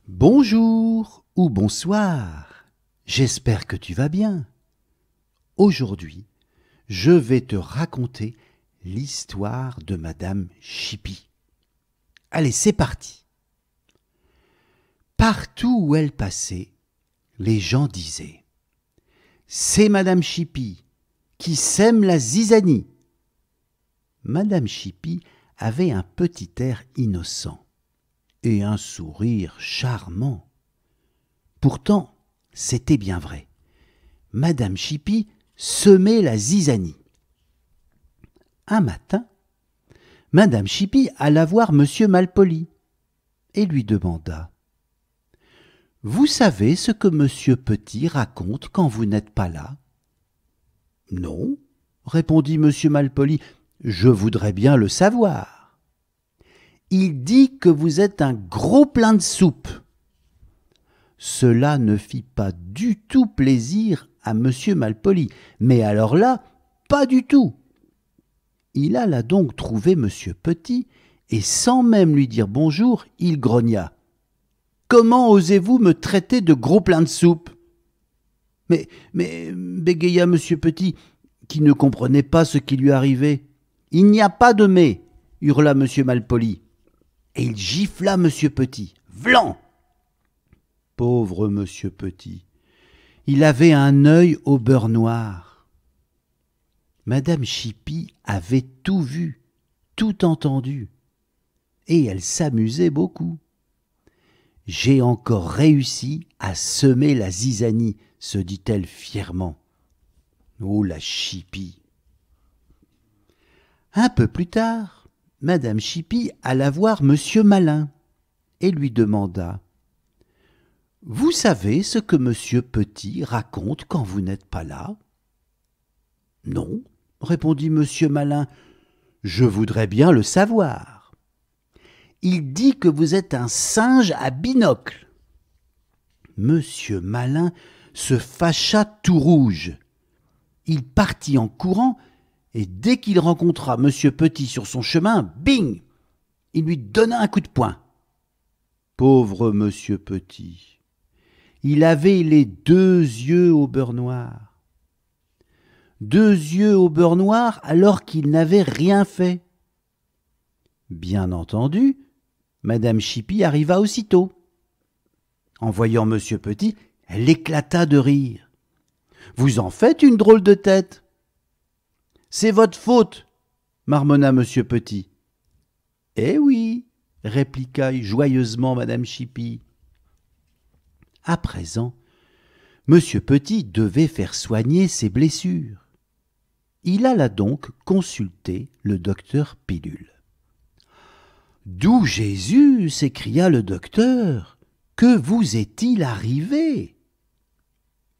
Bonjour ou bonsoir, j'espère que tu vas bien. Aujourd'hui, je vais te raconter l'histoire de Madame Chipie. Allez, c'est parti. Partout où elle passait, les gens disaient « C'est Madame Chipie qui sème la zizanie ». Madame Chipie avait un petit air innocent et un sourire charmant. Pourtant, c'était bien vrai. Madame Chipie semait la zizanie. Un matin, Madame Chipie alla voir Monsieur Malpoli et lui demanda « Vous savez ce que Monsieur Petit raconte quand vous n'êtes pas là ?»« Non, » répondit Monsieur Malpoli, « je voudrais bien le savoir. » Il dit que vous êtes un gros plein de soupe. Cela ne fit pas du tout plaisir à Monsieur Malpoli, mais alors là, pas du tout. Il alla donc trouver Monsieur Petit, et sans même lui dire bonjour, il grogna. « Comment osez-vous me traiter de gros plein de soupe ?»« Mais, bégaya Monsieur Petit, qui ne comprenait pas ce qui lui arrivait. « Il n'y a pas de mais !» hurla Monsieur Malpoli. Et il gifla Monsieur Petit. « Vlan !» Pauvre Monsieur Petit, il avait un œil au beurre noir. Madame Chipie avait tout vu, tout entendu, et elle s'amusait beaucoup. « J'ai encore réussi à semer la zizanie, se dit-elle fièrement. Oh la Chipie ! Un peu plus tard, Madame Chipie alla voir Monsieur Malin et lui demanda « Vous savez ce que Monsieur Petit raconte quand vous n'êtes pas là ?»« Non, » répondit Monsieur Malin, « je voudrais bien le savoir. »« Il dit que vous êtes un singe à binocle. » Monsieur Malin se fâcha tout rouge. Il partit en courant et dès qu'il rencontra Monsieur Petit sur son chemin, bing, il lui donna un coup de poing. Pauvre Monsieur Petit, il avait les 2 yeux au beurre noir. 2 yeux au beurre noir alors qu'il n'avait rien fait. Bien entendu, Madame Chipie arriva aussitôt. En voyant Monsieur Petit, elle éclata de rire. « Vous en faites une drôle de tête !»« C'est votre faute !» marmonna Monsieur Petit. « Eh oui !» répliqua joyeusement Madame Chipie. À présent, Monsieur Petit devait faire soigner ses blessures. Il alla donc consulter le docteur Pilule. « D'où Jésus !» s'écria le docteur. « Que vous est-il arrivé ?»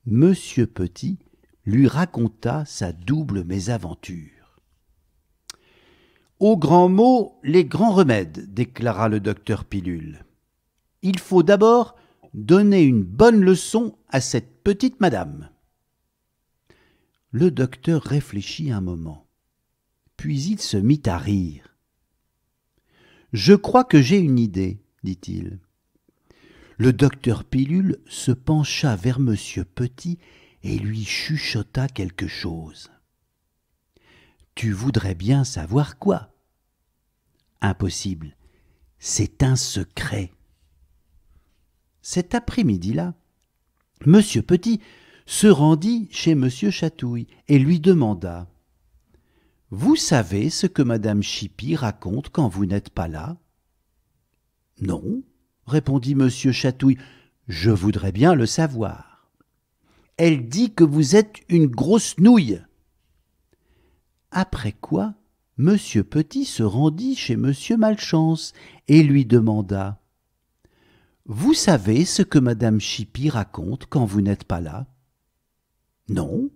Monsieur Petit lui raconta sa double mésaventure. « Aux grands mots, les grands remèdes, déclara le docteur Pilule. Il faut d'abord donner une bonne leçon à cette petite madame. » Le docteur réfléchit un moment, puis il se mit à rire. « Je crois que j'ai une idée, dit-il. » Le docteur Pilule se pencha vers Monsieur Petit et lui chuchota quelque chose. « Tu voudrais bien savoir quoi ?»« Impossible, c'est un secret. » Cet après-midi-là, Monsieur Petit se rendit chez Monsieur Chatouille et lui demanda « Vous savez ce que Madame Chipie raconte quand vous n'êtes pas là ?»« Non, » répondit Monsieur Chatouille, « je voudrais bien le savoir. »« Elle dit que vous êtes une grosse nouille. » Après quoi, Monsieur Petit se rendit chez Monsieur Malchance et lui demanda « Vous savez ce que Madame Chipie raconte quand vous n'êtes pas là ?»« Non, »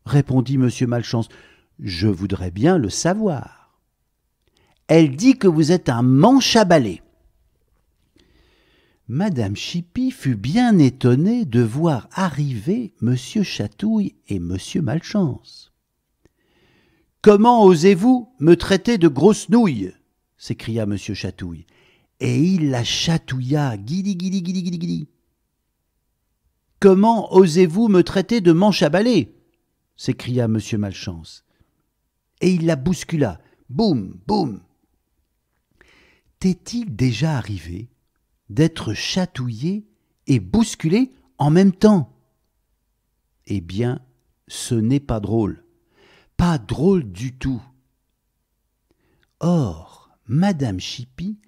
répondit Monsieur Malchance, « je voudrais bien le savoir. »« Elle dit que vous êtes un manche à balai. » Madame Chipie fut bien étonnée de voir arriver Monsieur Chatouille et Monsieur Malchance. « Comment osez-vous me traiter de grosse nouille ?» s'écria Monsieur Chatouille. et il la chatouilla, guili, guili, guili, guili, guili. « Comment osez-vous me traiter de manche à balai ?» s'écria Monsieur Malchance. Et il la bouscula, boum, boum. T'est-il déjà arrivé d'être chatouillé et bousculé en même temps? Eh bien, ce n'est pas drôle du tout. Or, Madame Chipie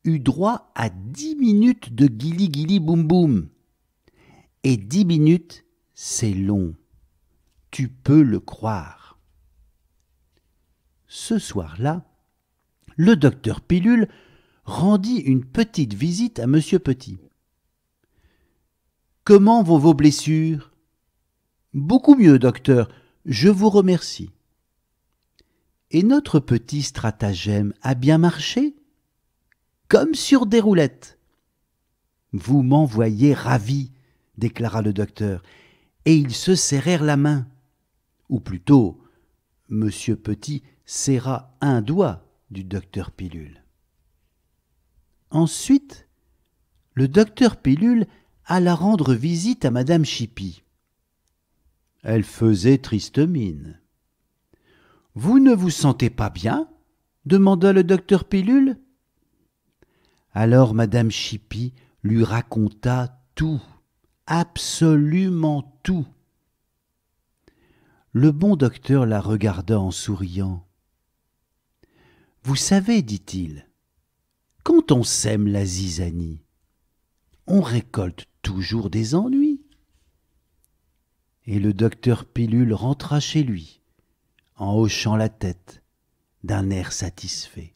eut droit à 10 minutes de guili-guili boum-boum. Et 10 minutes, c'est long. Tu peux le croire. Ce soir-là, le docteur Pilule rendit une petite visite à Monsieur Petit. « Comment vont vos blessures ?»« Beaucoup mieux, docteur, je vous remercie. »« Et notre petit stratagème a bien marché ?»« Comme sur des roulettes. »« Vous m'en voyez ravi, » déclara le docteur, et ils se serrèrent la main. Ou plutôt, Monsieur Petit serra un doigt du docteur Pilule. Ensuite, le docteur Pilule alla rendre visite à Madame Chipie. Elle faisait triste mine. « Vous ne vous sentez pas bien ?» demanda le docteur Pilule. Alors Madame Chipie lui raconta tout, absolument tout. Le bon docteur la regarda en souriant. « Vous savez, dit-il, quand on sème la zizanie, on récolte toujours des ennuis. » Et le docteur Pilule rentra chez lui, en hochant la tête, d'un air satisfait.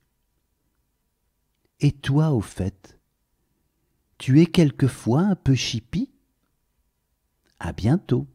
« Et toi, au fait, tu es quelquefois un peu chipie ? À bientôt. »